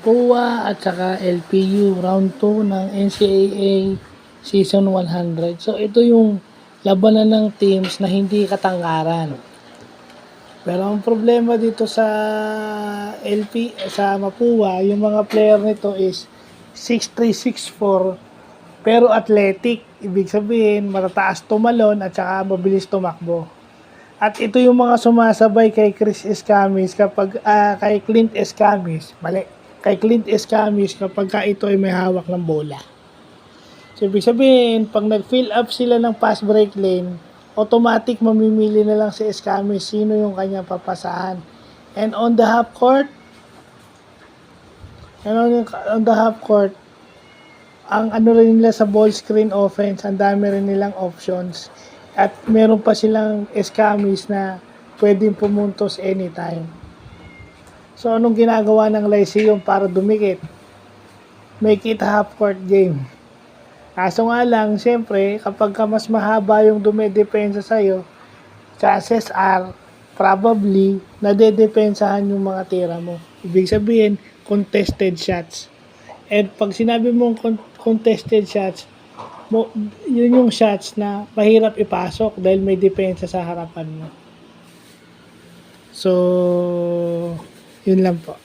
Mapua at saka LPU round 2 ng NCAA Season 100. So ito yung labanan ng teams na hindi katanggaran. Pero ang problema dito sa sa Mapua, yung mga player nito is 6'3", 6'4", pero athletic. Ibig sabihin, matataas tumalon at saka mabilis tumakbo. At ito yung mga sumasabay kay Chris Escamis kapag kay Clint Escamis. Mali. Kay Clint Escamis kapag ito ay may hawak ng bola. So, ibig sabihin, pag nag-fill up sila ng pass break lane, automatic mamimili na lang si Escamis sino yung kanyang papasahan. And on the half court, ang ano rin nila sa ball screen offense, ang dami rin nilang options. At meron pa silang Escamis na pwedeng pumuntos anytime. So, anong ginagawa ng Lyceum para dumikit? Make it half-court game. Kaso nga lang, siyempre, kapag mas mahaba yung dumedepensa sa'yo, chances are, probably, nadedepensahan yung mga tira mo. Ibig sabihin, contested shots. And pag sinabi mong contested shots, yun yung shots na mahirap ipasok dahil may depensa sa harapan mo. So, yun lang po.